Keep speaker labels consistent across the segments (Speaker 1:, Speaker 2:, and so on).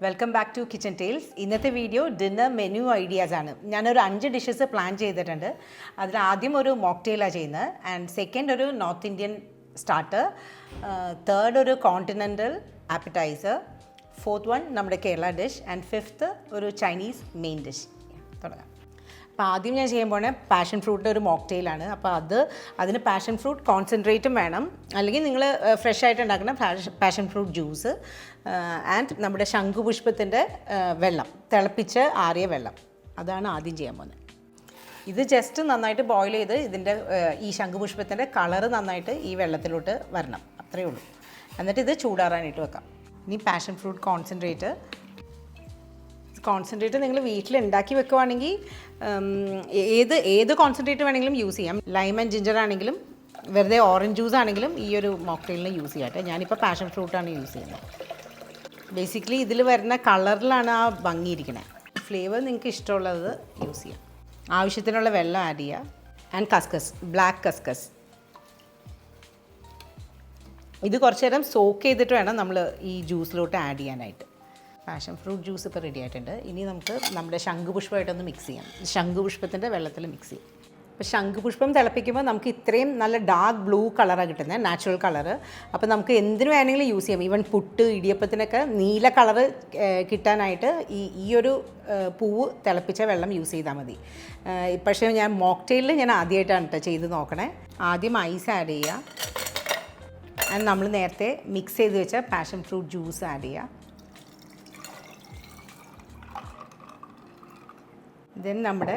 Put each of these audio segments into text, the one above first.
Speaker 1: Welcome back to kitchen tales. ഇന്നത്തെ video dinner menu ideas ആണ്. ഞാനൊരു 5 ഡിഷസ് പ്ലാൻ ചെയ്തിട്ടുണ്ട്. അതിൽ ആദ്യം ഒരു മോക്ടെയിലാണ് ചെയ്യുന്നത്, ആൻഡ് സെക്കൻഡ് ഒരു നോർത്ത് ഇന്ത്യൻ സ്റ്റാർട്ടർ, തേർഡ് ഒരു കോണ്ടിനെൻ്റൽ ആപ്പറ്റൈസർ, ഫോർത്ത് വൺ നമ്മുടെ കേരള ഡിഷ്, ആൻഡ് ഫിഫ്ത്ത് ഒരു ചൈനീസ് മെയിൻ ഡിഷ്. തുടങ്ങാം. അപ്പോൾ ആദ്യം ഞാൻ ചെയ്യാൻ പോകുന്നത് പാഷൻ ഫ്രൂട്ടിൻ്റെ ഒരു മോക്ടെയിലാണ്. അപ്പോൾ അതിന് പാഷൻ ഫ്രൂട്ട് കോൺസെൻട്രേറ്റും വേണം, അല്ലെങ്കിൽ നിങ്ങൾ ഫ്രഷ് ആയിട്ട് ഉണ്ടാക്കുന്ന പാഷൻ ഫ്രൂട്ട് ജ്യൂസ് ആൻഡ് നമ്മുടെ ശംഖുപുഷ്പത്തിൻ്റെ വെള്ളം, തിളപ്പിച്ച് ആറിയ വെള്ളം, അതാണ് ആദ്യം ചെയ്യാൻ പോകുന്നത്. ഇത് ജസ്റ്റ് നന്നായിട്ട് ബോയിൽ ചെയ്ത് ഇതിൻ്റെ ഈ ശംഖുപുഷ്പത്തിൻ്റെ കളറ് നന്നായിട്ട് ഈ വെള്ളത്തിലോട്ട് വരണം, അത്രയേ ഉള്ളൂ. എന്നിട്ട് ഇത് ചൂടാറാനായിട്ട് വെക്കാം. ഇനി പാഷൻ ഫ്രൂട്ട് കോൺസെൻട്രേറ്റ് നിങ്ങൾ വീട്ടിൽ ഉണ്ടാക്കി വെക്കുവാണെങ്കിൽ ഏത് കോൺസെൻട്രേറ്റ് വേണമെങ്കിലും യൂസ് ചെയ്യാം. ലൈം ആൻഡ് ജിഞ്ചർ ആണെങ്കിലും വെറുതെ ഓറഞ്ച് ജ്യൂസ് ആണെങ്കിലും ഈ ഒരു മോക്ടെയിലിന് യൂസ് ചെയ്യാട്ടെ. ഞാനിപ്പോൾ പാഷൻ ഫ്രൂട്ടാണ് യൂസ് ചെയ്യുന്നത്. ബേസിക്കലി ഇതിൽ വരുന്ന കളറിലാണ് ആ ഭംഗിയിരിക്കുന്നത്. ഫ്ലേവർ നിങ്ങൾക്ക് ഇഷ്ടമുള്ളത് യൂസ് ചെയ്യാം. ആവശ്യത്തിനുള്ള വെള്ളം ആഡ് ചെയ്യുക. ആൻഡ് കസ്കസ്, ബ്ലാക്ക് കസ്കസ്, ഇത് കുറച്ച് നേരം സോക്ക് ചെയ്തിട്ട് വേണം നമ്മൾ ഈ ജ്യൂസിലോട്ട് ആഡ് ചെയ്യാനായിട്ട്. പാഷൻ ഫ്രൂട്ട് ജ്യൂസ് ഇപ്പോൾ റെഡി ആയിട്ടുണ്ട്. ഇനി നമുക്ക് നമ്മുടെ ശംഖുപുഷ്പമായിട്ടൊന്ന് മിക്സ് ചെയ്യാം. ശംഖുപുഷ്പത്തിൻ്റെ വെള്ളത്തിൽ മിക്സ് ചെയ്യും. അപ്പോൾ ശംഖുപുഷ്പം തിളപ്പിക്കുമ്പോൾ നമുക്ക് ഇത്രയും നല്ല ഡാർക്ക് ബ്ലൂ കളറാണ് കിട്ടുന്നത്, നാച്ചുറൽ കളറ്. അപ്പോൾ നമുക്ക് എന്തിനു വേണമെങ്കിലും യൂസ് ചെയ്യാം. ഈവൻ പുട്ട്, ഇടിയപ്പത്തിനൊക്കെ നീല കളറ് കിട്ടാനായിട്ട് ഈ ഒരു പൂവ് തിളപ്പിച്ച വെള്ളം യൂസ് ചെയ്താൽ മതി. പക്ഷേ ഞാൻ മോക്ടെയിലിൽ ഞാൻ ആദ്യമായിട്ടാണ് കേട്ടോ ചെയ്ത് നോക്കണേ. ആദ്യം ഐസ് ആഡ് ചെയ്യുക, ആൻഡ് നമ്മൾ നേരത്തെ മിക്സ് ചെയ്ത് വെച്ച പാഷൻ ഫ്രൂട്ട് ജ്യൂസ് ആഡ് ചെയ്യുക. ദെൻ നമ്മുടെ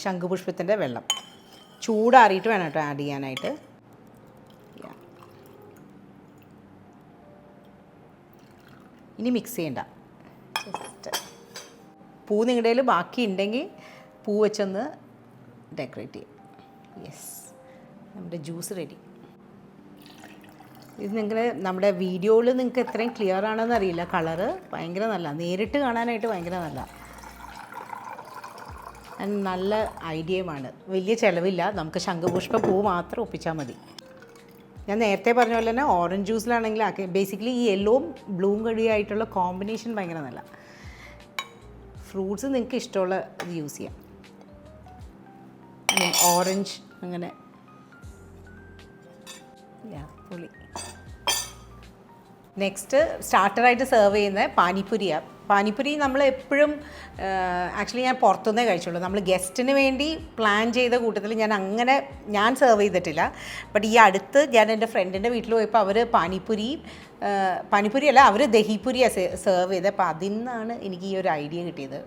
Speaker 1: ശംഖുപുഷ്പത്തിൻ്റെ വെള്ളം ചൂടാറിയിട്ട് വേണം കേട്ടോ ആഡ് ചെയ്യാനായിട്ട്. ഇനി മിക്സ് ചെയ്യണ്ട, ജസ്റ്റ് പൂ നിങ്ങളുടെ കയ്യിൽ ബാക്കി ഉണ്ടെങ്കിൽ പൂ വെച്ചൊന്ന് ഡെക്കറേറ്റ് ചെയ്യും. യെസ്, നമ്മുടെ ജ്യൂസ് റെഡി. ഇത് നമ്മുടെ വീഡിയോയിൽ നിങ്ങൾക്ക് എത്രയും ക്ലിയർ ആണെന്ന് അറിയില്ല. കളറ് ഭയങ്കര നല്ല, നേരിട്ട് കാണാനായിട്ട് ഭയങ്കര നല്ല, നല്ല ഐഡിയയുമാണ്. വലിയ ചിലവില്ല, നമുക്ക് ശംഖുപുഷ്പ പൂ മാത്രം ഒപ്പിച്ചാൽ മതി. ഞാൻ നേരത്തെ പറഞ്ഞ പോലെ തന്നെ ഓറഞ്ച് ജ്യൂസിലാണെങ്കിൽ ബേസിക്കലി ഈ യെല്ലോവും ബ്ലൂവും കടിയായിട്ടുള്ള കോമ്പിനേഷൻ ഭയങ്കര നല്ല. ഫ്രൂട്ട്സ് നിങ്ങൾക്ക് ഇഷ്ടമുള്ള ഇത് യൂസ് ചെയ്യാം. ഓറഞ്ച് അങ്ങനെ പുളി. നെക്സ്റ്റ് സ്റ്റാർട്ടറായിട്ട് സെർവ് ചെയ്യുന്നത് പാനിപ്പുരിയാണ്. പാനിപ്പുരി നമ്മൾ എപ്പോഴും ആക്ച്വലി ഞാൻ പുറത്തുനിന്നേ കഴിച്ചുള്ളൂ. നമ്മൾ ഗസ്റ്റിന് വേണ്ടി പ്ലാൻ ചെയ്ത കൂട്ടത്തിൽ ഞാൻ സെർവ് ചെയ്തിട്ടില്ല. ബട്ട് ഈ അടുത്ത് ഞാൻ എൻ്റെ ഫ്രണ്ടിൻ്റെ വീട്ടിൽ പോയപ്പോൾ അവർ പാനിപ്പുരി അല്ല, അവർ ദഹിപ്പുരിയാണ് സെർവ് ചെയ്തത്. അപ്പോൾ അതിൽ നിന്നാണ് എനിക്ക് ഈ ഒരു ഐഡിയ കിട്ടിയത്.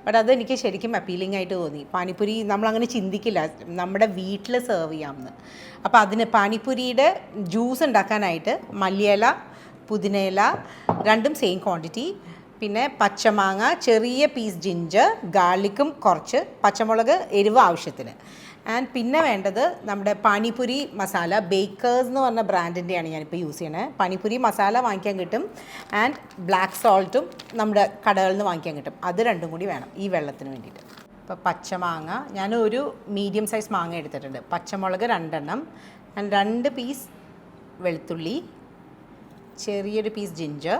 Speaker 1: ബട്ട് അത് എനിക്ക് ശരിക്കും അപ്പീലിംഗ് ആയിട്ട് തോന്നി. പാനിപ്പുരി നമ്മളങ്ങനെ ചിന്തിക്കില്ല നമ്മുടെ വീട്ടിൽ സെർവ് ചെയ്യാമെന്ന്. അപ്പോൾ അതിന് പാനിപ്പുരിയുടെ ജ്യൂസ് ഉണ്ടാക്കാനായിട്ട് മല്ലിയില, പുതിനയില രണ്ടും സെയിം ക്വാണ്ടിറ്റി, പിന്നെ പച്ചമാങ്ങ, ചെറിയ പീസ് ജിഞ്ചർ, ഗാർലിക്കും കുറച്ച്, പച്ചമുളക് എരിവ് ആവശ്യത്തിന്. ആൻഡ് പിന്നെ വേണ്ടത് നമ്മുടെ പാനിപ്പുരി മസാല, ബേക്കേഴ്സ് എന്ന് പറഞ്ഞ ബ്രാൻഡിൻ്റെയാണ് ഞാനിപ്പോൾ യൂസ് ചെയ്യണത്. പാനിപ്പുരി മസാല വാങ്ങിക്കാൻ കിട്ടും, ആൻഡ് ബ്ലാക്ക് സോൾട്ടും നമ്മുടെ കടകളിൽ നിന്ന് വാങ്ങിക്കാൻ കിട്ടും. അത് രണ്ടും കൂടി വേണം ഈ വെള്ളത്തിന് വേണ്ടിയിട്ട്. ഇപ്പോൾ പച്ചമാങ്ങ, ഞാനൊരു മീഡിയം സൈസ് മാങ്ങ എടുത്തിട്ടുണ്ട്. പച്ചമുളക് 2 എണ്ണം, ആൻഡ് 2 പീസ് വെളുത്തുള്ളി, ചെറിയൊരു പീസ് ജിഞ്ചർ.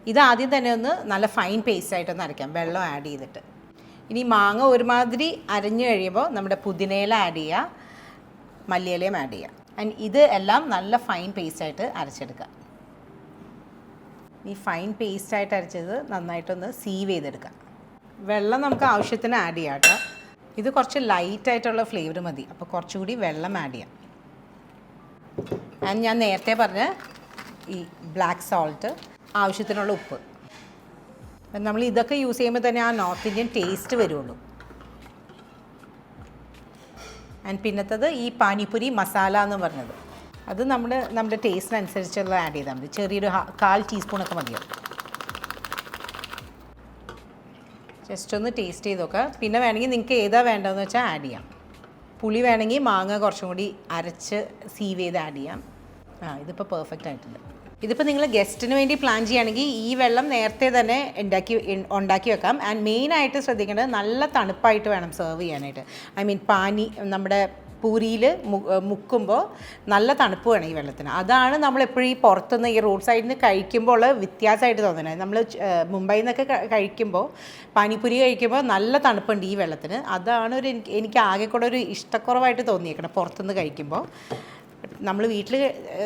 Speaker 1: ഇത് ആദ്യം തന്നെ ഒന്ന് നല്ല ഫൈൻ പേസ്റ്റായിട്ടൊന്ന് അരയ്ക്കാം, വെള്ളം ആഡ് ചെയ്തിട്ട്. ഇനി മാങ്ങ ഒരുമാതിരി അരഞ്ഞു കഴിയുമ്പോൾ നമ്മുടെ പുതിനയില ആഡ് ചെയ്യുക, മല്ലിയിലയും ആഡ് ചെയ്യുക. ആൻഡ് ഇത് എല്ലാം നല്ല ഫൈൻ പേസ്റ്റായിട്ട് അരച്ചെടുക്കുക. ഈ ഫൈൻ പേസ്റ്റായിട്ട് അരച്ചത് നന്നായിട്ടൊന്ന് സീവ് ചെയ്തെടുക്കുക. വെള്ളം നമുക്ക് ആവശ്യത്തിന് ആഡ് ചെയ്യാം കേട്ടോ. ഇത് കുറച്ച് ലൈറ്റായിട്ടുള്ള ഫ്ലേവർ മതി, അപ്പോൾ കുറച്ചുകൂടി വെള്ളം ആഡ് ചെയ്യാം. ആൻഡ് ഞാൻ നേരത്തെ പറഞ്ഞ ഈ ബ്ലാക്ക് സോൾട്ട്, ആവശ്യത്തിനുള്ള ഉപ്പ്. നമ്മൾ ഇതൊക്കെ യൂസ് ചെയ്യുമ്പോൾ തന്നെ ആ നോർത്ത് ഇന്ത്യൻ ടേസ്റ്റ് വരുള്ളൂ. ആൻഡ് പിന്നത്തത് ഈ പാനിപ്പുരി മസാല എന്ന് പറഞ്ഞത്, അത് നമ്മുടെ ടേസ്റ്റിനനുസരിച്ചുള്ള ആഡ് ചെയ്താൽ മതി. ചെറിയൊരു 1/4 ടീസ്പൂണൊക്കെ മതിയോ. ജസ്റ്റ് ഒന്ന് ടേസ്റ്റ് ചെയ്ത് നോക്കുക. പിന്നെ വേണമെങ്കിൽ നിങ്ങൾക്ക് ഏതാ വേണ്ടതെന്ന് വെച്ചാൽ ആഡ് ചെയ്യാം. പുളി വേണമെങ്കിൽ മാങ്ങ കുറച്ചും കൂടി അരച്ച് സീവ് ചെയ്ത് ആഡ് ചെയ്യാം. ഇതിപ്പോൾ പെർഫെക്റ്റ് ആയിട്ടുണ്ട്. ഇതിപ്പോൾ നിങ്ങൾ ഗസ്റ്റിന് വേണ്ടി പ്ലാൻ ചെയ്യുകയാണെങ്കിൽ ഈ വെള്ളം നേരത്തെ തന്നെ ഉണ്ടാക്കി വെക്കാം. ആൻഡ് മെയിനായിട്ട് ശ്രദ്ധിക്കേണ്ടത് നല്ല തണുപ്പായിട്ട് വേണം സെർവ് ചെയ്യാനായിട്ട്. ഐ മീൻ നമ്മുടെ പൂരിയിൽ മുക്കുമ്പോൾ നല്ല തണുപ്പ് വേണം ഈ വെള്ളത്തിന്. അതാണ് നമ്മളെപ്പോഴും ഈ പുറത്തുനിന്ന് ഈ റോഡ് സൈഡിൽ നിന്ന് കഴിക്കുമ്പോൾ വ്യത്യാസമായിട്ട് തോന്നുന്നത്. നമ്മൾ മുംബൈയിൽ നിന്നൊക്കെ കഴിക്കുമ്പോൾ പാനിപ്പൂരി കഴിക്കുമ്പോൾ നല്ല തണുപ്പുണ്ട് ഈ വെള്ളത്തിന്. അതാണ് എനിക്ക് ആകെ കൂടെ ഒരു ഇഷ്ടക്കുറവായിട്ട് തോന്നിയേക്കണം പുറത്തുനിന്ന് കഴിക്കുമ്പോൾ. നമ്മൾ വീട്ടിൽ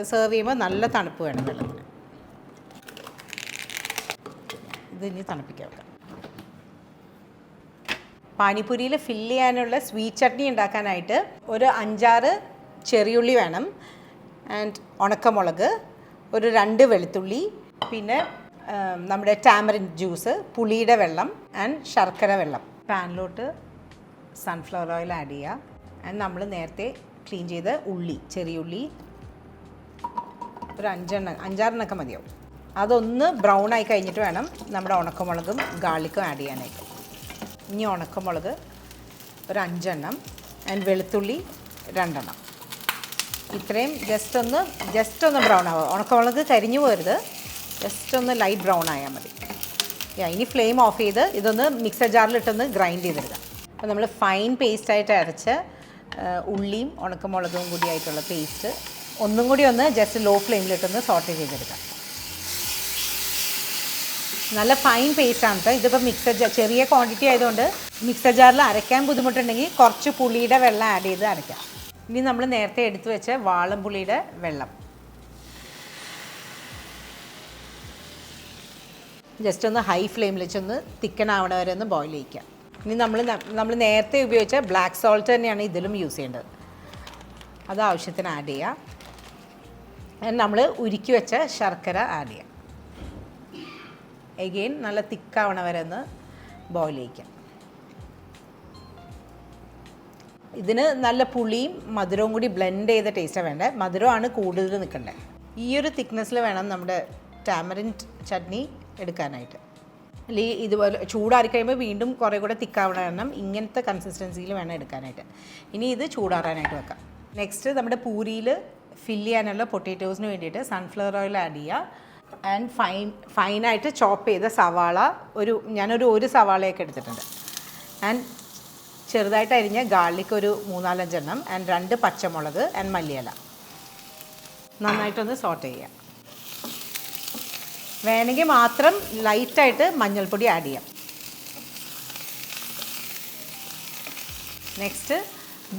Speaker 1: സെർവ് ചെയ്യുമ്പോൾ നല്ല തണുപ്പ് വേണം വെള്ളത്തിന്. ഇത് ഇനി തണുപ്പിക്കാൻ വെക്കാം. പാനിപ്പൂരിയിൽ ഫില്ല് ചെയ്യാനുള്ള സ്വീറ്റ് ചട്നി ഉണ്ടാക്കാനായിട്ട് ഒരു 5-6 ചെറിയുള്ളി വേണം, ആൻഡ് ഉണക്കമുളക്, ഒരു 2 വെളുത്തുള്ളി, പിന്നെ നമ്മുടെ ടാമറിൻ ജ്യൂസ്, പുളിയുടെ വെള്ളം ആൻഡ് ശർക്കര വെള്ളം. പാനിലോട്ട് സൺഫ്ലവർ ഓയിൽ ആഡ് ചെയ്യുക. ആൻഡ് നമ്മൾ നേരത്തെ ക്ലീൻ ചെയ്ത ഉള്ളി, ചെറിയുള്ളി ഒരു 5-6 മതിയാവും. അതൊന്ന് ബ്രൗൺ ആയി കഴിഞ്ഞിട്ട് വേണം നമ്മുടെ ഉണക്കമുളകും ഗാർലിക്കും ആഡ് ചെയ്യാനായിട്ട്. ഇനി ഉണക്കമുളക് ഒരു 5 ആൻഡ് വെളുത്തുള്ളി 2. ഇത്രയും ജസ്റ്റ് ഒന്ന് ബ്രൗൺ ആവുക. ഉണക്കമുളക് കരിഞ്ഞു പോരുത്, ജസ്റ്റ് ഒന്ന് ലൈറ്റ് ബ്രൗൺ ആയാൽ മതി. ഇനി ഫ്ലെയിം ഓഫ് ചെയ്ത് ഇതൊന്ന് മിക്സർ ജാറിലിട്ടൊന്ന് ഗ്രൈൻഡ് ചെയ്തെടുക്കുക. അപ്പോൾ നമ്മൾ ഫൈൻ പേസ്റ്റായിട്ട് അരച്ച ഉള്ളിയും ഉണക്കമുളകും കൂടി ആയിട്ടുള്ള പേസ്റ്റ് ഒന്നും കൂടി ഒന്ന് ജസ്റ്റ് ലോ ഫ്ലെയിമിലിട്ടൊന്ന് സോട്ട് ചെയ്തെടുക്കാം. നല്ല ഫൈൻ പേസ്റ്റാണ് കേട്ടോ. ഇതിപ്പോൾ ചെറിയ ക്വാണ്ടിറ്റി ആയതുകൊണ്ട് മിക്സർ ജാറിൽ അരയ്ക്കാൻ ബുദ്ധിമുട്ടുണ്ടെങ്കിൽ കുറച്ച് പുളിയുടെ വെള്ളം ആഡ് ചെയ്ത് അരയ്ക്കാം. ഇനി നമ്മൾ നേരത്തെ എടുത്തു വെച്ച വാളംപുളിയുടെ വെള്ളം ജസ്റ്റ് ഒന്ന് ഹൈ ഫ്ലെയിമിൽ വെച്ചൊന്ന് തിക്കനാവണ വരെ ഒന്ന് ബോയിൽ ചെയ്യിക്കാം. ഇനി നമ്മൾ നേരത്തെ ഉപയോഗിച്ച ബ്ലാക്ക് സോൾട്ട് തന്നെയാണ് ഇതിലും യൂസ് ചെയ്യേണ്ടത്. അത് ആവശ്യത്തിന് ആഡ് ചെയ്യുക. നമ്മൾ ഉരുക്കി വെച്ച ശർക്കര ആഡ് ചെയ്യാം. എഗെയിൻ നല്ല തിക്കാവണ വരെ ഒന്ന് ബോയിൽ ചെയ്യിക്കാം. ഇതിന് നല്ല പുളിയും മധുരവും കൂടി ബ്ലെൻഡ് ചെയ്ത ടേസ്റ്റാണ് വേണ്ടത്. മധുരമാണ് കൂടുതൽ നിൽക്കേണ്ടത്. ഈ ഒരു തിക്നെസ്സിൽ വേണം നമ്മുടെ ടാമറിൻ ചട്നി എടുക്കാനായിട്ട്. അല്ലെങ്കിൽ ഇതുപോലെ ചൂടാറി കഴിയുമ്പോൾ വീണ്ടും കുറേ കൂടെ തിക്കാവണ കാരണം ഇങ്ങനത്തെ കൺസിസ്റ്റൻസിയിൽ വേണം എടുക്കാനായിട്ട്. ഇനി ഇത് ചൂടാറാനായിട്ട് വെക്കാം. നെക്സ്റ്റ് നമ്മുടെ പൂരിയിൽ ഫില്ല് ചെയ്യാനുള്ള പൊട്ടാറ്റോസിന് വേണ്ടിയിട്ട് സൺഫ്ലവർ ഓയിൽ ആഡ് ചെയ്യുക. ആൻഡ് ഫൈനായിട്ട് ചോപ്പ് ചെയ്ത സവാള ഞാനൊരു 1 സവാളയൊക്കെ എടുത്തിട്ടുണ്ട്. ആൻഡ് ചെറുതായിട്ട് അരിഞ്ഞ ഗാർലിക് ഒരു 3-4 ആൻഡ് 2 പച്ചമുളക് ആൻഡ് മല്ലിയില നന്നായിട്ടൊന്ന് സോട്ട് ചെയ്യുക. വേണമെങ്കിൽ മാത്രം ലൈറ്റായിട്ട് മഞ്ഞൾപ്പൊടി ആഡ് ചെയ്യാം. നെക്സ്റ്റ്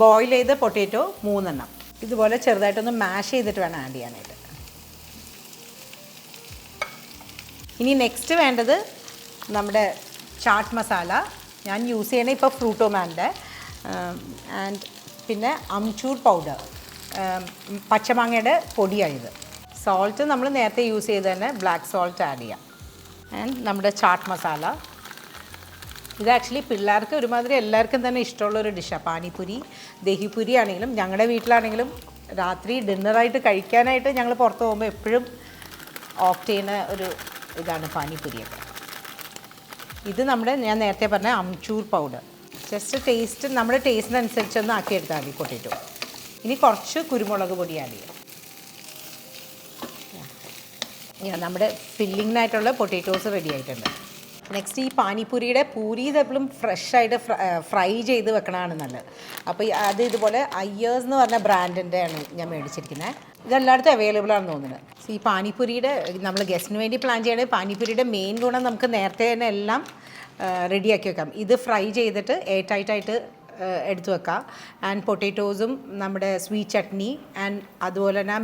Speaker 1: ബോയിൽ ചെയ്ത പൊട്ടാറ്റോ 3 ഇതുപോലെ ചെറുതായിട്ടൊന്ന് മാഷ് ചെയ്തിട്ട് വേണം ആഡ് ചെയ്യാനായിട്ട്. ഇനി നെക്സ്റ്റ് വേണ്ടത് നമ്മുടെ ചാട്ട് മസാല. ഞാൻ യൂസ് ചെയ്യണ ഇപ്പോൾ ഫ്രൂട്ടോമാൻ്റെ ആൻഡ് പിന്നെ അംചൂർ പൗഡർ, പച്ചമാങ്ങയുടെ പൊടിയാണിത്. സോൾട്ട് നമ്മൾ നേരത്തെ യൂസ് ചെയ്ത് തന്നെ ബ്ലാക്ക് സോൾട്ട് ആഡ് ചെയ്യാം. ആൻഡ് നമ്മുടെ ചാട്ട് മസാല. ഇത് ആക്ച്വലി പിള്ളേർക്ക് ഒരുമാതിരി എല്ലാവർക്കും തന്നെ ഇഷ്ടമുള്ളൊരു ഡിഷാണ് പാനിപ്പൂരി. ദഹിപൂരി ആണെങ്കിലും ഞങ്ങളുടെ വീട്ടിലാണെങ്കിലും രാത്രി ഡിന്നറായിട്ട് കഴിക്കാനായിട്ട് ഞങ്ങൾ പുറത്ത് പോകുമ്പോൾ എപ്പോഴും ഓപ്റ്റ് ചെയ്യുന്ന ഒരു ഇതാണ് പാനിപ്പൂരിയൊക്കെ. ഇത് ഞാൻ നേരത്തെ പറഞ്ഞ അംചൂർ പൗഡർ. ജസ്റ്റ് നമ്മുടെ ടേസ്റ്റിനനുസരിച്ചൊന്ന് ആക്കിയെടുത്താൽ മതി പൊട്ടാറ്റോ. ഇനി കുറച്ച് കുരുമുളക് പൊടി ആഡ് ചെയ്യാം. നമ്മുടെ ഫില്ലിങ്ങിനായിട്ടുള്ള പൊട്ടാറ്റോസ് റെഡി ആയിട്ടുണ്ട്. നെക്സ്റ്റ് ഈ പാനിപ്പൂരിയുടെ പൂരി എപ്പോഴും ഫ്രഷായിട്ട് ഫ്രൈ ചെയ്ത് വെക്കണതാണ് നല്ലത്. അപ്പോൾ അത് ഇതുപോലെ അയ്യേഴ്സ് എന്ന് പറഞ്ഞ ബ്രാൻഡിൻ്റെ ആണ് ഞാൻ മേടിച്ചിരിക്കുന്നത്. ഇതെല്ലായിടത്തും അവൈലബിൾ ആണെന്ന് തോന്നുന്നത്. ഈ പാനിപ്പൂരിയുടെ നമ്മൾ ഗസ്റ്റിന് വേണ്ടി പ്ലാൻ ചെയ്യണത് പാനിപ്പൂരിയുടെ മെയിൻ ഗുണം നമുക്ക് നേരത്തെ തന്നെ എല്ലാം റെഡിയാക്കി വെക്കാം. ഇത് ഫ്രൈ ചെയ്തിട്ട് എയർ ടൈറ്റായിട്ട് എടുത്തു വെക്കാം. ആൻഡ് പൊട്ടാറ്റോസും നമ്മുടെ സ്വീറ്റ് ചട്നി ആൻഡ് അതുപോലെ തന്നെ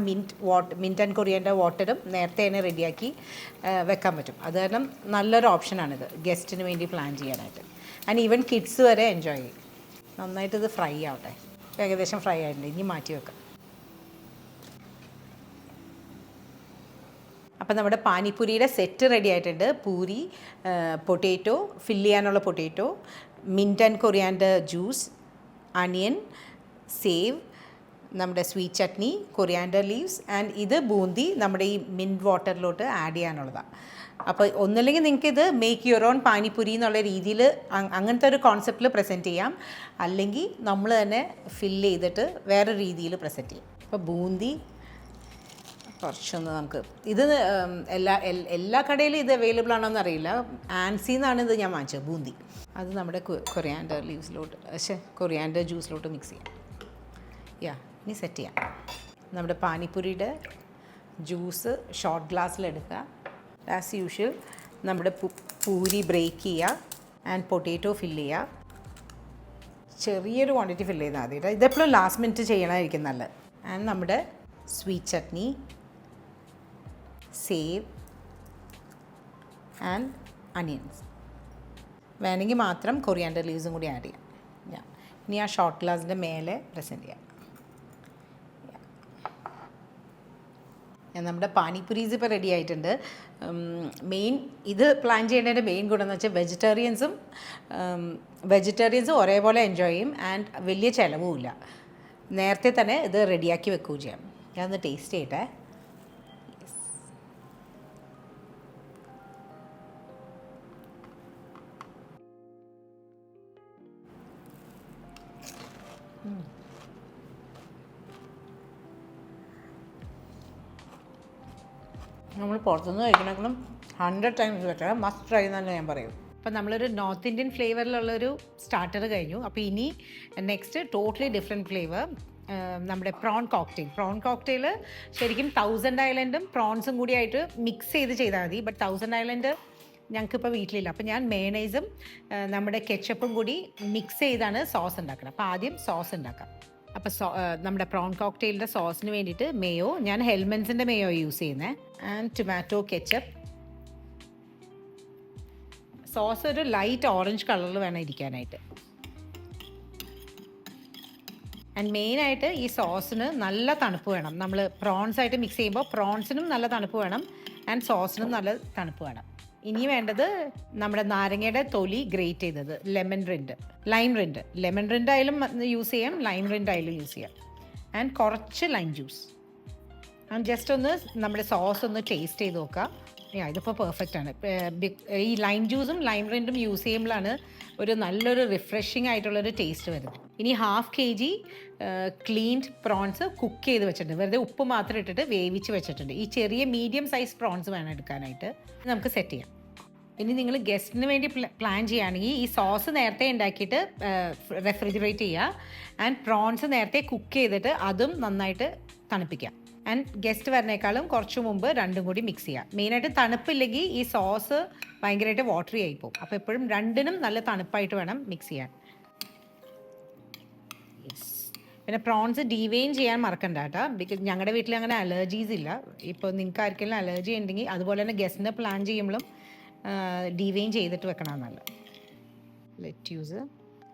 Speaker 1: മിൻറ്റ് ആൻഡ് കൊറിയൻ്റെ വാട്ടറും നേരത്തെ തന്നെ റെഡിയാക്കി വെക്കാൻ പറ്റും. അത് കാരണം നല്ലൊരു ഓപ്ഷനാണിത് ഗസ്റ്റിന് വേണ്ടി പ്ലാൻ ചെയ്യാനായിട്ട്. ആൻഡ് ഈവൻ കിഡ്സ് വരെ എൻജോയ് ചെയ്യും. നന്നായിട്ട് ഇത് ഫ്രൈ ആവട്ടെ. ഏകദേശം ഫ്രൈ ആയിട്ടുണ്ട്. ഇനി മാറ്റി വെക്കാം. അപ്പം നമ്മുടെ പാനിപ്പൂരിയുടെ സെറ്റ് റെഡി ആയിട്ടുണ്ട്. പൂരി, പൊട്ടാറ്റോ, ഫില്ല് ചെയ്യാനുള്ള potato, mint and coriander juice, onion, sev, നമ്മുടെ sweet chutney, coriander leaves and ഇത് ബൂന്തി നമ്മുടെ ഈ മിൻറ്റ് വാട്ടറിലോട്ട് ആഡ് ചെയ്യാനുള്ളതാണ്. അപ്പോൾ ഒന്നുമില്ലെങ്കിൽ നിങ്ങൾക്കിത് മേക്ക് യുവർ ഓൺ പാനിപ്പൂരി എന്നുള്ള രീതിയിൽ അങ്ങനത്തെ ഒരു കോൺസെപ്റ്റിൽ പ്രസൻറ്റ് ചെയ്യാം. അല്ലെങ്കിൽ നമ്മൾ തന്നെ ഫില്ല് ചെയ്തിട്ട് വേറെ രീതിയിൽ പ്രസൻറ്റ് ചെയ്യും. അപ്പോൾ ബൂന്തി കുറച്ചൊന്ന് നമുക്ക് ഇത് എല്ലാ കടയിലും ഇത് അവൈലബിൾ ആണോ എന്നറിയില്ല. ആൻസിന്നാണ് ഇത് ഞാൻ വാങ്ങിച്ചത് ബൂന്തി. അത് നമ്മുടെ കൊറിയാൻഡർ ലീവ്സിലോട്ട് കൊറിയാൻഡർ ജ്യൂസിലോട്ട് മിക്സ് ചെയ്യാം. യാ ഇനി സെറ്റ് ചെയ്യാം. നമ്മുടെ പാനിപ്പൂരിയുടെ ജ്യൂസ് ഷോർട്ട് ഗ്ലാസ്സിലെടുക്കുക. ആസ് യൂഷ്വൽ നമ്മുടെ പൂരി ബ്രേക്ക് ചെയ്യുക ആൻഡ് പൊട്ടാറ്റോ ഫില്ല് ചെയ്യുക. ചെറിയൊരു ക്വാണ്ടിറ്റി ഫില്ല് ചെയ്താൽ മതി കേട്ടോ. ഇതെപ്പോഴും ലാസ്റ്റ് മിനിറ്റ് ചെയ്യണമായിരിക്കും നല്ലത്. ആൻഡ് നമ്മുടെ sweet chutney, save and onions. വേണമെങ്കിൽ മാത്രം കൊറിയാൻഡർ ലീവ്സും കൂടി ആഡ് ചെയ്യാം. ഇനി ആ ഷോർട്ട് ഗ്ലാസിൻ്റെ മേലെ പ്രസൻറ്റ് ചെയ്യാം. നമ്മുടെ പാനിപ്പുരീസ് ഇപ്പോൾ റെഡി ആയിട്ടുണ്ട്. മെയിൻ ഇത് പ്ലാൻ ചെയ്യേണ്ടതിൻ്റെ മെയിൻ ഗുണം എന്ന് വെച്ചാൽ വെജിറ്റേറിയൻസും ഒരേപോലെ എൻജോയ് ചെയ്യും ആൻഡ് വലിയ ചിലവുമില്ല. നേരത്തെ തന്നെ ഇത് റെഡിയാക്കി വെക്കുകയും ചെയ്യാം. ഞാനൊന്ന് ടേസ്റ്റ് ചെയ്യട്ടെ. നമ്മൾ പുറത്തുനിന്ന് കഴിക്കണമെങ്കിലും 100 ടൈംസ് ബെറ്റർ. മസ്റ്റ് ട്രൈ എന്ന് തന്നെ ഞാൻ പറയും. അപ്പം നമ്മളൊരു നോർത്ത് ഇന്ത്യൻ ഫ്ലേവറിലുള്ളൊരു സ്റ്റാർട്ടർ കഴിഞ്ഞു. അപ്പോൾ ഇനി നെക്സ്റ്റ് ടോട്ടലി ഡിഫറെൻറ്റ് ഫ്ലേവർ, നമ്മുടെ പ്രോൺ കോക്ടെയിൽ ശരിക്കും 1000 ഐലൻഡും പ്രോൺസും കൂടി ആയിട്ട് മിക്സ് ചെയ്താൽ മതി. ബട്ട് 1000 ഐലൻഡ് ഞങ്ങൾക്കിപ്പോൾ വീട്ടിലില്ല. അപ്പോൾ ഞാൻ മേണൈസും നമ്മുടെ കെച്ചപ്പും കൂടി മിക്സ് ചെയ്താണ് സോസ് ഉണ്ടാക്കുന്നത്. അപ്പോൾ ആദ്യം സോസ് ഉണ്ടാക്കാം. അപ്പോൾ നമ്മുടെ പ്രോൺ കോക്ടെയിലിൻ്റെ സോസിന് വേണ്ടിയിട്ട് മേയോ, ഞാൻ ഹെൽമൻസിൻ്റെ മേയോ യൂസ് ചെയ്യുന്നത്, ആൻഡ് ടൊമാറ്റോ കെച്ചപ്പ്. സോസ് ഒരു ലൈറ്റ് ഓറഞ്ച് കളറിൽ വേണം ഇരിക്കാനായിട്ട്. ആൻഡ് മെയിനായിട്ട് ഈ സോസിന് നല്ല തണുപ്പ് വേണം. നമ്മൾ പ്രോൺസായിട്ട് മിക്സ് ചെയ്യുമ്പോൾ പ്രോൺസിനും നല്ല തണുപ്പ് വേണം ആൻഡ് സോസിനും നല്ല തണുപ്പ് വേണം. ഇനി വേണ്ടത് നമ്മുടെ നാരങ്ങയുടെ തൊലി ഗ്രേറ്റ് ചെയ്തത്, ലൈം റിൻഡ് ആയാലും യൂസ് ചെയ്യാം, ലൈം റിൻഡ് ആയാലും യൂസ് ചെയ്യാം. ആൻഡ് കുറച്ച് ലൈം ജ്യൂസ്. ആൻഡ് ജസ്റ്റ് ഒന്ന് നമ്മുടെ സോസ് ഒന്ന് ടേസ്റ്റ് ചെയ്ത് നോക്കുക. ഇതിപ്പോൾ പെർഫെക്റ്റ് ആണ്. ഈ ലൈം ജ്യൂസും ലൈം റിൻഡും യൂസ് ചെയ്യുമ്പോഴാണ് ഒരു നല്ലൊരു റിഫ്രഷിംഗ് ആയിട്ടുള്ളൊരു ടേസ്റ്റ് വരുന്നത്. ഇനി 1/2 kg ക്ലീൻഡ് പ്രോൺസ് കുക്ക് ചെയ്ത് വെച്ചിട്ടുണ്ട്. വെറുതെ ഉപ്പ് മാത്രം ഇട്ടിട്ട് വേവിച്ച് വെച്ചിട്ടുണ്ട്. ഈ ചെറിയ മീഡിയം സൈസ് പ്രോൺസ് വേണം എടുക്കാനായിട്ട്. നമുക്ക് സെറ്റ് ചെയ്യാം. ഇനി നിങ്ങൾ ഗസ്റ്റിന് വേണ്ടി പ്ലാൻ ചെയ്യുകയാണെങ്കിൽ ഈ സോസ് നേരത്തെ ഉണ്ടാക്കിയിട്ട് റെഫ്രിജറേറ്റ് ചെയ്യുക ആൻഡ് പ്രോൺസ് നേരത്തെ കുക്ക് ചെയ്തിട്ട് അതും നന്നായിട്ട് തണുപ്പിക്കുക. ആൻഡ് ഗസ്റ്റ് വരുന്നേക്കാളും കുറച്ച് മുമ്പ് രണ്ടും കൂടി മിക്സ് ചെയ്യുക. മെയിനായിട്ട് തണുപ്പില്ലെങ്കിൽ ഈ സോസ് ഭയങ്കരമായിട്ട് വാട്ടറി ആയിപ്പോവും. അപ്പോൾ എപ്പോഴും രണ്ടിനും നല്ല തണുപ്പായിട്ട് വേണം മിക്സ് ചെയ്യാൻ. പിന്നെ പ്രോൺസ് ഡീവെയിൻ ചെയ്യാൻ മറക്കണ്ട കേട്ടോ. ബിക്കോസ് ഞങ്ങളുടെ വീട്ടിൽ അങ്ങനെ അലർജീസ് ഇല്ല. ഇപ്പോൾ നിങ്ങൾക്ക് ആർക്കെങ്കിലും അലർജി ഉണ്ടെങ്കിൽ അതുപോലെ തന്നെ ഗസ്റ്റിനെ പ്ലാൻ ചെയ്യുമ്പോഴും ഡീവെയിൻ ചെയ്തിട്ട് വെക്കണം നല്ല ലെറ്റ്യൂസ്,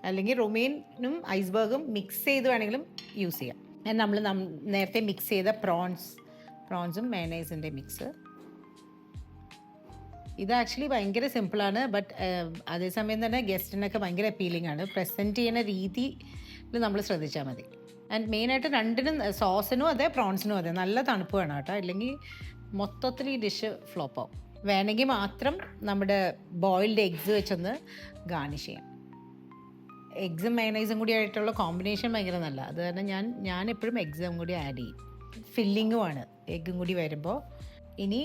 Speaker 1: അല്ലെങ്കിൽ റൊമേനും ഐസ്ബർഗും മിക്സ് ചെയ്ത് വേണമെങ്കിലും യൂസ് ചെയ്യാം. നമ്മൾ നേരത്തെ മിക്സ് ചെയ്ത പ്രോൺസും മേനൈസിൻ്റെ മിക്സ്. ഇത് ആക്ച്വലി ഭയങ്കര സിമ്പിളാണ്. ബട്ട് അതേസമയം തന്നെ ഗസ്റ്റിനൊക്കെ ഭയങ്കര അപ്പീലിംഗ് ആണ്. പ്രസൻറ്റ് ചെയ്യുന്ന രീതിയിൽ നമ്മൾ ശ്രദ്ധിച്ചാൽ മതി. ആൻഡ് മെയിനായിട്ട് രണ്ടിനും, സോസിനും അതെ പ്രോൺസിനും അതെ, നല്ല തണുപ്പ് വേണം കേട്ടോ. അല്ലെങ്കിൽ മൊത്തത്തിൽ ഈ ഡിഷ് ഫ്ലോപ്പ് ആവും. വേണമെങ്കിൽ മാത്രം നമ്മുടെ ബോയിൽഡ് എഗ്സ് വെച്ചൊന്ന് ഗാർണിഷ് ചെയ്യാം. എഗ്സും മയണൈസും കൂടി ആയിട്ടുള്ള കോമ്പിനേഷൻ ഭയങ്കര നല്ല. അത് കാരണം ഞാൻ എപ്പോഴും എഗ്സും കൂടി ആഡ് ചെയ്യും. ഫില്ലിങ്ങുമാണ് എഗ്ഗും കൂടി വരുമ്പോൾ. ഇനി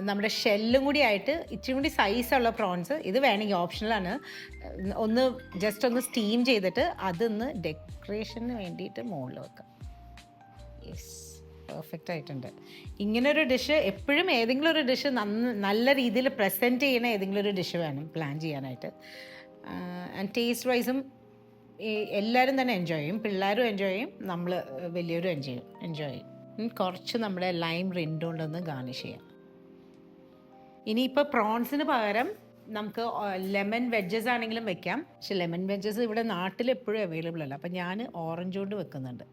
Speaker 1: നമ്മുടെ ഷെല്ലും കൂടി ആയിട്ട് ഇച്ചിരി കൂടി സൈസുള്ള പ്രോൺസ്, ഇത് വേണമെങ്കിൽ ഓപ്ഷണലാണ്, ജസ്റ്റ് ഒന്ന് സ്റ്റീം ചെയ്തിട്ട് അതൊന്ന് ഡെക്കറേഷന് വേണ്ടിയിട്ട് മുകളിൽ വെക്കാം. യെസ്, പെർഫെക്റ്റ് ആയിട്ടുണ്ട്. ഇങ്ങനൊരു ഡിഷ് എപ്പോഴും ഏതെങ്കിലും ഒരു ഡിഷ് നല്ല രീതിയിൽ പ്രസൻറ്റ് ചെയ്യുന്ന ഏതെങ്കിലും ഒരു ഡിഷ് വേണം പ്ലാൻ ചെയ്യാനായിട്ട്. ആൻഡ് ടേസ്റ്റ് വൈസും എല്ലാവരും തന്നെ എൻജോയ് ചെയ്യും. പിള്ളേരും എൻജോയ് ചെയ്യും, നമ്മൾ വലിയവരും എൻജോയ് ചെയ്യും. കുറച്ച് നമ്മുടെ ലൈം റിൻഡ് കൊണ്ടൊന്ന് ഗാർണിഷ് ചെയ്യാം. ഇനിയിപ്പോൾ പ്രോൺസിന് പകരം നമുക്ക് ലെമൺ വെഡ്ജസ് ആണെങ്കിലും വെക്കാം. പക്ഷെ ലെമൺ വെഡ്ജസ് ഇവിടെ നാട്ടിൽ എപ്പോഴും അവൈലബിൾ അല്ല. അപ്പം ഞാൻ ഓറഞ്ച് കൊണ്ട് വെക്കുന്നുണ്ട്.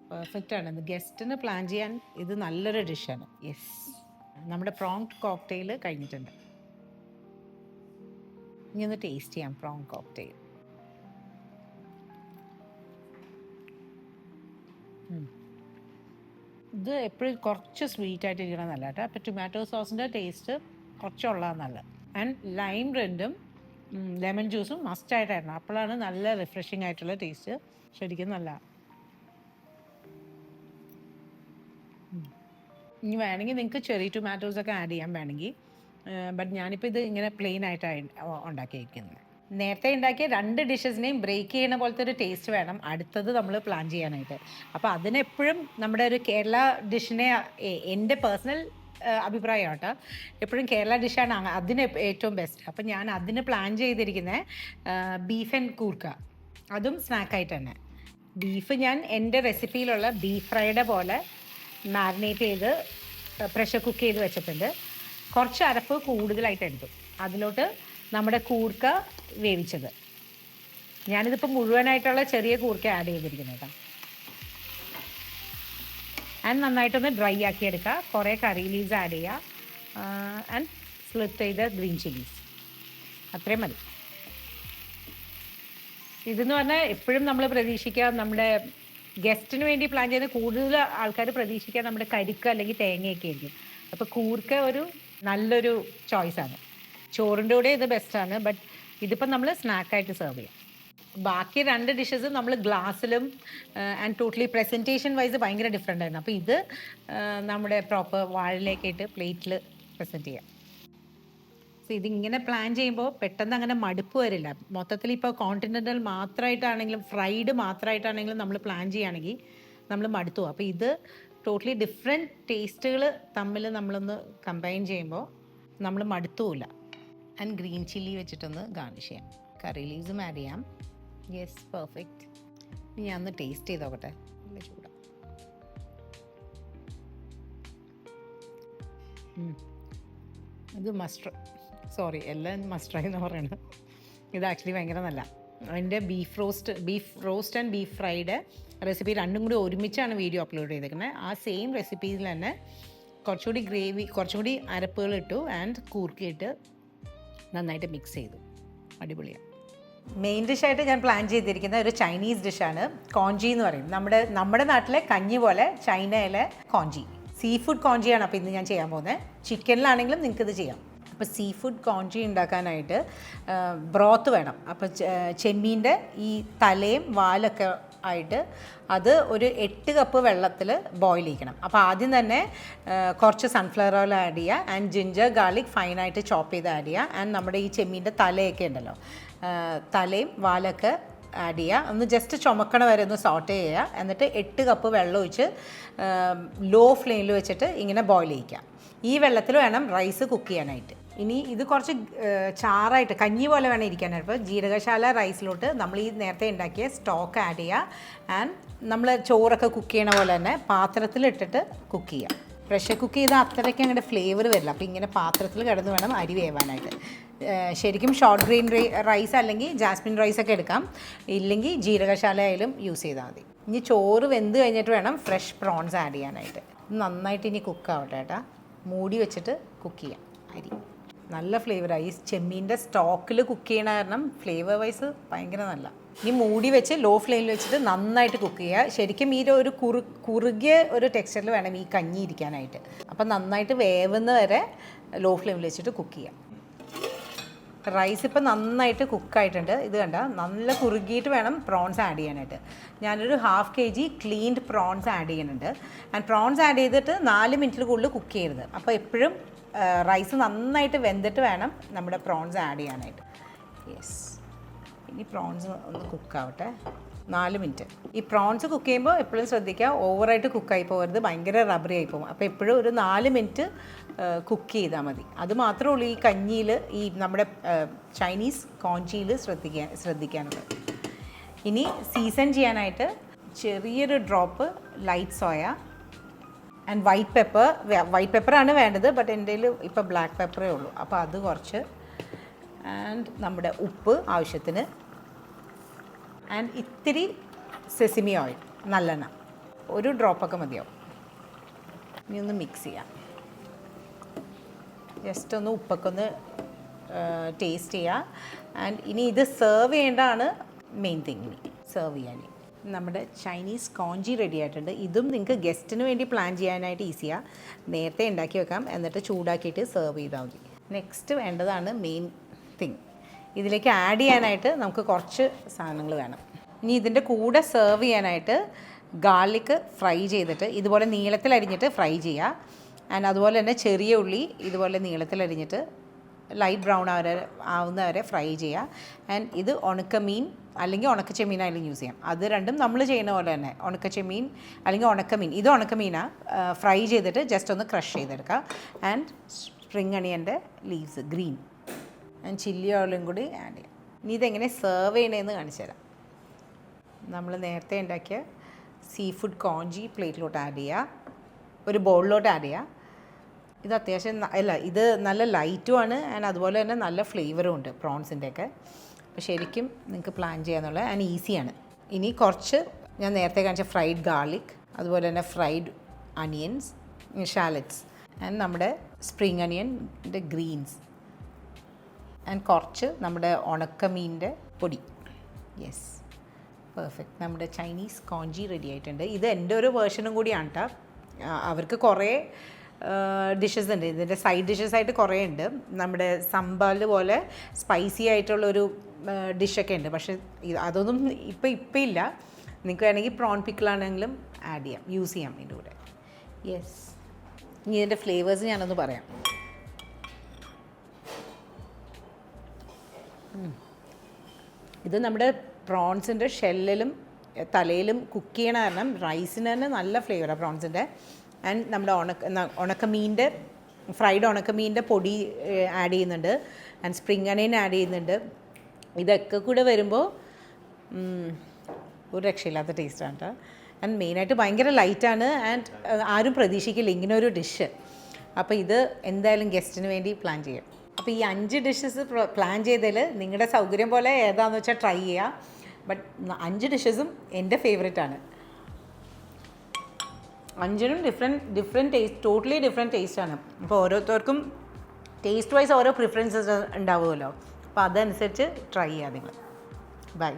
Speaker 1: പെർഫെക്റ്റാണ്. ഗസ്റ്റിന് പ്ലാൻ ചെയ്യാൻ ഇത് നല്ലൊരു ഡിഷാണ്. യെസ്, നമ്മുടെ പ്രോൺ കോക്ടെയിൽ കഴിഞ്ഞിട്ടുണ്ട്. ഇനി ഒന്ന് ടേസ്റ്റ് ചെയ്യാം പ്രോൺ കോക്ടെയിൽ. ഇത് എപ്പോഴും കുറച്ച് സ്വീറ്റായിട്ട് ഇരിക്കണം നല്ല കേട്ടോ. അപ്പോൾ ടൊമാറ്റോ സോസിൻ്റെ ടേസ്റ്റ് കുറച്ചുള്ളതാണ് നല്ല. ആൻഡ് ലൈം റിൻഡും ലെമൺ ജ്യൂസും മസ്റ്റായിട്ടായിരുന്നു. അപ്പോഴാണ് നല്ല റിഫ്രഷിംഗ് ആയിട്ടുള്ള ടേസ്റ്റ്. ശരിക്കും നല്ല. ഇനി വേണമെങ്കിൽ നിങ്ങൾക്ക് ചെറി ടൊമാറ്റോസൊക്കെ ആഡ് ചെയ്യാൻ വേണമെങ്കിൽ. ബട്ട് ഞാനിപ്പോൾ ഇത് ഇങ്ങനെ പ്ലെയിൻ ആയിട്ടാണ് ഉണ്ടാക്കിയിരിക്കുന്നത്. നേരത്തെ ഉണ്ടാക്കിയ 2 ഡിഷസിനെയും ബ്രേക്ക് ചെയ്യുന്ന പോലത്തെ ഒരു ടേസ്റ്റ് വേണം അടുത്തത് നമ്മൾ പ്ലാൻ ചെയ്യാനായിട്ട്. അപ്പോൾ അതിനെപ്പോഴും നമ്മുടെ ഒരു കേരള ഡിഷിനെ എൻ്റെ പേഴ്സണൽ അഭിപ്രായം കേട്ടോ, എപ്പോഴും കേരള ഡിഷാണ് അതിന് ഏറ്റവും ബെസ്റ്റ്. അപ്പം ഞാൻ അതിന് പ്ലാൻ ചെയ്തിരിക്കുന്നത് ബീഫ് ആൻഡ് കൂർക്ക, അതും സ്നാക്കായിട്ട് തന്നെ. ബീഫ് ഞാൻ എൻ്റെ റെസിപ്പിയിലുള്ള ബീഫ് ഫ്രൈഡ് പോലെ മാരിനേറ്റ് ചെയ്ത് പ്രഷർ കുക്ക് ചെയ്ത് വെച്ചിട്ടുണ്ട്. കുറച്ച് അരപ്പ് കൂടുതലായിട്ട് എടുത്തു. അതിലോട്ട് നമ്മുടെ കൂർക്ക വേവിച്ചത്, ഞാനിതിപ്പോൾ മുഴുവനായിട്ടുള്ള ചെറിയ കൂർക്ക ആഡ് ചെയ്തിരിക്കുന്നത് കേട്ടോ. ആൻഡ് നന്നായിട്ടൊന്ന് ഡ്രൈ ആക്കി എടുക്കുക. കുറേ കറി ലീവ്സ് ആഡ് ചെയ്യുക ആൻഡ് സ്ലിറ്റ് ചെയ്ത ഗ്രീൻ ചില്ലീസ്, അത്രയും മതി. ഇതെന്ന് പറഞ്ഞാൽ എപ്പോഴും നമ്മൾ പ്രതീക്ഷിക്കുക, നമ്മുടെ ഗസ്റ്റിന് വേണ്ടി പ്ലാൻ ചെയ്യുന്ന കൂടുതൽ ആൾക്കാർ പ്രതീക്ഷിക്കുക നമ്മുടെ കരിക്ക് അല്ലെങ്കിൽ തേങ്ങയൊക്കെ ആയിരിക്കും. അപ്പോൾ കൂർക്ക ഒരു നല്ലൊരു ചോയ്സാണ്. ചോറിൻ്റെ കൂടെ ഇത് ബെസ്റ്റാണ്. ബട്ട് ഇതിപ്പം നമ്മൾ സ്നാക്കായിട്ട് സെർവ് ചെയ്യാം. ബാക്കി 2 ഡിഷസ് നമ്മൾ ഗ്ലാസ്സിലും ആൻഡ് ടോട്ടലി പ്രസൻറ്റേഷൻ വൈസ് ഭയങ്കര ഡിഫറെൻ്റ് ആയിരുന്നു. അപ്പോൾ ഇത് നമ്മുടെ പ്രോപ്പർ വാഴയിലേക്കായിട്ട് പ്ലേറ്റിൽ പ്രസൻറ്റ് ചെയ്യാം. സോ ഇതിങ്ങനെ പ്ലാൻ ചെയ്യുമ്പോൾ പെട്ടെന്ന് അങ്ങനെ മടുപ്പ് വരില്ല. മൊത്തത്തിൽ ഇപ്പോൾ കോണ്ടിനെൻ്റൽ മാത്രമായിട്ടാണെങ്കിലും ഫ്രൈഡ് മാത്രമായിട്ടാണെങ്കിലും നമ്മൾ പ്ലാൻ ചെയ്യുകയാണെങ്കിൽ നമ്മൾ മടുത്തു പോകും. അപ്പോൾ ഇത് ടോട്ടലി ഡിഫറെൻറ്റ് ടേസ്റ്റുകൾ തമ്മിൽ നമ്മളൊന്ന് കമ്പൈൻ ചെയ്യുമ്പോൾ നമ്മൾ മടുത്തുമില്ല. ആൻഡ് ഗ്രീൻ ചില്ലി വെച്ചിട്ടൊന്ന് ഗാർണിഷ് ചെയ്യാം. കറി ലീവ്സും ആഡ് ചെയ്യാം. Yes, perfect. ഞാൻ ഒന്ന് ടേസ്റ്റ് ചെയ്ത് നോക്കട്ടെ. നല്ല ചൂടാ. ഇത് എല്ലാം മസ്റ്റർ എന്ന് പറയുന്നത്. ഇത് ആക്ച്വലി ഭയങ്കര നല്ല. അതിൻ്റെ beef roast and beef fried recipe രണ്ടും കൂടി ഒരുമിച്ചാണ് വീഡിയോ അപ്ലോഡ് ചെയ്തേക്കുന്നത്. ആ സെയിം റെസിപ്പീസിൽ തന്നെ കുറച്ചുകൂടി ഗ്രേവി, കുറച്ചുകൂടി അരപ്പുകൾ ഇട്ടു ആൻഡ് കൂർക്കിയിട്ട് നന്നായിട്ട് മിക്സ് ചെയ്തു. അടിപൊളിയാണ്. മെയിൻ ഡിഷായിട്ട് ഞാൻ പ്ലാൻ ചെയ്തിരിക്കുന്ന ഒരു ചൈനീസ് ഡിഷാണ് കോഞ്ചി എന്ന് പറയും. നമ്മുടെ നാട്ടിലെ കഞ്ഞി പോലെ ചൈനയിലെ കോഞ്ചി, സീ ഫുഡ് കോഞ്ചിയാണ്. അപ്പോൾ ഇന്ന് ഞാൻ ചെയ്യാൻ പോകുന്നത്. ചിക്കനിലാണെങ്കിലും നിങ്ങൾക്കിത് ചെയ്യാം. അപ്പോൾ സീ ഫുഡ് കോഞ്ചി ഉണ്ടാക്കാനായിട്ട് ബ്രോത്ത് വേണം. അപ്പോൾ ചെമ്മീൻ്റെ ഈ തലയും വാലൊക്കെ ആയിട്ട് അത് ഒരു 8 കപ്പ് വെള്ളത്തിൽ ബോയിൽ ചെയ്യണം. അപ്പോൾ ആദ്യം തന്നെ കുറച്ച് സൺഫ്ലവർ ഓയിൽ ആഡ് ചെയ്യുക ആൻഡ് ജിഞ്ചർ ഗാർലിക് ഫൈനായിട്ട് ചോപ്പ് ചെയ്ത് ആഡ് ചെയ്യുക. ആൻഡ് നമ്മുടെ ഈ ചെമ്മീൻ്റെ തലയൊക്കെ ഉണ്ടല്ലോ, തലയും വാലൊക്കെ ആഡ് ചെയ്യുക. ഒന്ന് ജസ്റ്റ് ചുമക്കണ വരെ ഒന്ന് സോട്ട് ചെയ്യുക. എന്നിട്ട് 8 കപ്പ് വെള്ളം ഒഴിച്ച് ലോ ഫ്ലെയിമിൽ വെച്ചിട്ട് ഇങ്ങനെ ബോയിൽ ചെയ്യിക്കുക. ഈ വെള്ളത്തിൽ വേണം റൈസ് കുക്ക് ചെയ്യാനായിട്ട്. ഇനി ഇത് കുറച്ച് ചാറായിട്ട് കഞ്ഞി പോലെ വേണം ഇരിക്കാനായിട്ട്. ഇപ്പോൾ ജീരകശാല റൈസിലോട്ട് നമ്മൾ ഈ നേരത്തെ ഉണ്ടാക്കിയ സ്റ്റോക്ക് ആഡ് ചെയ്യുക ആൻഡ് നമ്മൾ ചോറൊക്കെ കുക്ക് ചെയ്യണ പോലെ തന്നെ പാത്രത്തിലിട്ടിട്ട് കുക്ക് ചെയ്യുക. പ്രഷർ കുക്ക് ചെയ്താൽ അത്രയ്ക്ക് അങ്ങനെ ഫ്ലേവർ വരില്ല. അപ്പോൾ ഇങ്ങനെ പാത്രത്തിൽ കിടന്ന് വേണം അരി വേവാനായിട്ട്. ശരിക്കും ഷോർട്ട് ഗ്രെയിൻ റൈസ് അല്ലെങ്കിൽ ജാസ്മിൻ റൈസൊക്കെ എടുക്കാം, ഇല്ലെങ്കിൽ ജീരകശാല ആയാലും യൂസ് ചെയ്താൽ മതി. ഇനി ചോറ് വെന്ത് കഴിഞ്ഞിട്ട് വേണം ഫ്രഷ് പ്രോൺസ് ആഡ് ചെയ്യാനായിട്ട്. നന്നായിട്ട് ഇനി കുക്കാവട്ടെ കേട്ടോ. മൂടി വെച്ചിട്ട് കുക്ക് ചെയ്യാം. അരി നല്ല ഫ്ലേവറായി. ഈ ചെമ്മീൻ്റെ സ്റ്റോക്കിൽ കുക്ക് ചെയ്യണ കാരണം ഫ്ലേവർ വൈസ് ഭയങ്കര നല്ല. ഇനി മൂടി വെച്ച് ലോ ഫ്ലെയിമിൽ വെച്ചിട്ട് നന്നായിട്ട് കുക്ക് ചെയ്യുക. ശരിക്കും ഈ ഒരു കുറുകിയ ഒരു ടെക്സ്ചറിൽ വേണം ഈ കഞ്ഞി ഇരിക്കാനായിട്ട്. അപ്പം നന്നായിട്ട് വേവുന്ന വരെ ലോ ഫ്ലെയിമിൽ വെച്ചിട്ട് കുക്ക് ചെയ്യാം. റൈസ് ഇപ്പം നന്നായിട്ട് കുക്കായിട്ടുണ്ട്. ഇത് കണ്ട നല്ല കുറുകിയിട്ട് വേണം പ്രോൺസ് ആഡ് ചെയ്യാനായിട്ട്. ഞാനൊരു 1/2 kg ക്ലീൻഡ് പ്രോൺസ് ആഡ് ചെയ്യുന്നുണ്ട്. ആൻഡ് പ്രോൺസ് ആഡ് ചെയ്തിട്ട് 4 മിനിറ്റിൽ കൂടുതൽ കുക്ക് ചെയ്യരുത്. അപ്പോൾ എപ്പോഴും റൈസ് നന്നായിട്ട് വെന്തിട്ട് വേണം നമ്മുടെ പ്രോൺസ് ആഡ് ചെയ്യാനായിട്ട്. യെസ്, ഇനി പ്രോൺസ് ഒന്ന് കുക്കാവട്ടെ 4 മിനിറ്റ്. ഈ പ്രോൺസ് കുക്ക് ചെയ്യുമ്പോൾ എപ്പോഴും ശ്രദ്ധിക്കുക, ഓവറായിട്ട് കുക്കായി പോകരുത്, ഭയങ്കര റബ്ബറി ആയി പോകും. അപ്പോൾ എപ്പോഴും ഒരു 4 മിനിറ്റ് കുക്ക് ചെയ്താൽ മതി. അത് മാത്രമേ ഉള്ളൂ ഈ കഞ്ഞിയിൽ, ഈ നമ്മുടെ ചൈനീസ് കോഞ്ചിയിൽ ശ്രദ്ധിക്കാനുള്ളത്. ഇനി സീസൺ ചെയ്യാനായിട്ട് ചെറിയൊരു drop light soya and white പെപ്പറാണ് വേണ്ടത്. ബട്ട് എൻ്റെ കയ്യിൽ ഇപ്പോൾ ബ്ലാക്ക് പെപ്പറേ ഉള്ളൂ. അപ്പോൾ അത് കുറച്ച്, ആൻഡ് നമ്മുടെ ഉപ്പ് ആവശ്യത്തിന്, ആൻഡ് ഇത്തിരി സെസിമി ഓയിൽ, നല്ലെണ്ണ, ഒരു ഡ്രോപ്പൊക്കെ മതിയാവും. ഇനി ഒന്ന് മിക്സ് ചെയ്യാം. ജസ്റ്റ് ഒന്ന് ഉപ്പൊക്കെ ഒന്ന് ടേസ്റ്റ് ചെയ്യുക. ആൻഡ് ഇനി ഇത് സെർവ് ചെയ്യേണ്ടതാണ് മെയിൻ തിങ്. ഇനി സെർവ് ചെയ്യാൻ നമ്മുടെ ചൈനീസ് കോഞ്ചി റെഡി ആയിട്ടുണ്ട്. ഇതും നിങ്ങൾക്ക് ഗസ്റ്റിന് വേണ്ടി പ്ലാൻ ചെയ്യാനായിട്ട് ഈസിയാണ്. നേരത്തെ ഉണ്ടാക്കി വെക്കാം, എന്നിട്ട് ചൂടാക്കിയിട്ട് സെർവ് ചെയ്താൽ മതി. നെക്സ്റ്റ് വേണ്ടതാണ് മെയിൻ തിങ്. ഇതിലേക്ക് ആഡ് ചെയ്യാനായിട്ട് നമുക്ക് കുറച്ച് സാധനങ്ങൾ വേണം. ഇനി ഇതിൻ്റെ കൂടെ സെർവ് ചെയ്യാനായിട്ട് ഗാർലിക് ഫ്രൈ ചെയ്തിട്ട് ഇതുപോലെ നീളത്തിൽ അരിഞ്ഞിട്ട് ഫ്രൈ ചെയ്യുക. ആൻഡ് അതുപോലെ തന്നെ ചെറിയ ഉള്ളി ഇതുപോലെ നീളത്തിൽ അരിഞ്ഞിട്ട് ലൈറ്റ് ബ്രൗൺ ആവുന്നവരെ ഫ്രൈ ചെയ്യുക. ആൻഡ് ഇത് ഉണക്കമീൻ അല്ലെങ്കിൽ ഉണക്ക ചെമ്മീനായാലും യൂസ് ചെയ്യാം. അത് രണ്ടും നമ്മൾ ചെയ്യുന്ന പോലെ തന്നെ ഉണക്ക ചെമ്മീൻ അല്ലെങ്കിൽ ഉണക്കമീൻ, ഇത് ഉണക്കമീനാണ്, ഫ്രൈ ചെയ്തിട്ട് ജസ്റ്റ് ഒന്ന് ക്രഷ് ചെയ്തെടുക്കുക. ആൻഡ് സ്പ്രിംഗ് അണിയൻ്റെ ലീവ്സ് ഗ്രീൻ ആൻഡ് ചില്ലി ഓയിലും കൂടി ആഡ് ചെയ്യാം. ഇനി ഇതെങ്ങനെ സെർവ് ചെയ്യണമെന്ന് കാണിച്ചു തരാം. നമ്മൾ നേരത്തെ ഉണ്ടാക്കിയ സീ ഫുഡ് കോഞ്ചി പ്ലേറ്റിലോട്ട് ആഡ് ചെയ്യുക, ഒരു ബൗളിലോട്ട് ആഡ് ചെയ്യുക. ഇത് അത്യാവശ്യം ഇത് നല്ല ലൈറ്റുമാണ് ആൻഡ് അതുപോലെ തന്നെ നല്ല ഫ്ലേവറും ഉണ്ട് പ്രോൺസിൻ്റെയൊക്കെ. അപ്പോൾ ശരിക്കും നിങ്ങൾക്ക് പ്ലാൻ ചെയ്യാന്നുള്ളത് ആൻഡ് ഈസിയാണ്. ഇനി കുറച്ച് ഞാൻ നേരത്തെ കാണിച്ച ഫ്രൈഡ് ഗാർലിക്, അതുപോലെ തന്നെ ഫ്രൈഡ് അണിയൻസ്, ഷാലറ്റ്സ് ആൻഡ് നമ്മുടെ സ്പ്രിംഗ് അണിയൻ്റെ ഗ്രീൻസ് ആൻഡ് കുറച്ച് നമ്മുടെ ഉണക്കമീൻ്റെ പൊടി. Yes, perfect. നമ്മുടെ ചൈനീസ് കോഞ്ചി റെഡി ആയിട്ടുണ്ട്. ഇത് എൻ്റെ ഒരു വേർഷനും കൂടിയാണ് കേട്ടോ. അവർക്ക് കുറേ ഡിഷസ് ഉണ്ട്, ഇതിൻ്റെ സൈഡ് ഡിഷസ് ആയിട്ട് കുറേ ഉണ്ട്. നമ്മുടെ സമ്പാൽ പോലെ സ്പൈസി ആയിട്ടുള്ളൊരു ഡിഷൊക്കെ ഉണ്ട്. പക്ഷേ അതൊന്നും ഇപ്പം ഇല്ല. നിങ്ങൾക്ക് വേണമെങ്കിൽ പ്രോൺ പിക്കിളാണെങ്കിലും ആഡ് ചെയ്യാം, യൂസ് ചെയ്യാം ഇതിൻ്റെ കൂടെ. യെസ്, ഇനി ഇതിൻ്റെ ഫ്ലേവേഴ്സ് ഞാനൊന്ന് പറയാം. ഇത് നമ്മുടെ പ്രോൺസിൻ്റെ ഷെല്ലിലും തലയിലും കുക്ക് ചെയ്യണ കാരണം റൈസിന് തന്നെ നല്ല ഫ്ലേവറാണ് പ്രോൺസിൻ്റെ. ആൻഡ് നമ്മുടെ ഉണക്കമീൻ്റെ ഫ്രൈഡ് ഉണക്കമീൻ്റെ പൊടി ആഡ് ചെയ്യുന്നുണ്ട് ആൻഡ് സ്പ്രിംഗ് അണിയൻ ആഡ് ചെയ്യുന്നുണ്ട്. ഇതൊക്കെ കൂടെ വരുമ്പോൾ ഒരു രക്ഷയില്ലാത്ത ടേസ്റ്റാണ് കേട്ടോ. ആൻഡ് മെയിനായിട്ട് ഭയങ്കര ലൈറ്റാണ് ആൻഡ് ആരും പ്രതീക്ഷിക്കില്ല ഇങ്ങനൊരു ഡിഷ്. അപ്പോൾ ഇത് എന്തായാലും ഗസ്റ്റിന് വേണ്ടി പ്ലാൻ ചെയ്യാം. അപ്പോൾ ഈ 5 ഡിഷസ് പ്ലാൻ ചെയ്തതിൽ നിങ്ങളുടെ സൗകര്യം പോലെ ഏതാണെന്ന് വെച്ചാൽ ട്രൈ ചെയ്യുക. ബട്ട് 5 ഡിഷസും എൻ്റെ ഫേവറേറ്റാണ്. 5നും ഡിഫറെൻറ്റ് ടേസ്റ്റ്, ടോട്ടലി ഡിഫറെൻറ്റ് ടേസ്റ്റാണ്. അപ്പോൾ ഓരോരുത്തർക്കും ടേസ്റ്റ് വൈസ് ഓരോ പ്രിഫറൻസസ് ഉണ്ടാവുമല്ലോ. അപ്പോൾ അതനുസരിച്ച് ട്രൈ ചെയ്യുക നിങ്ങൾ. ബൈ.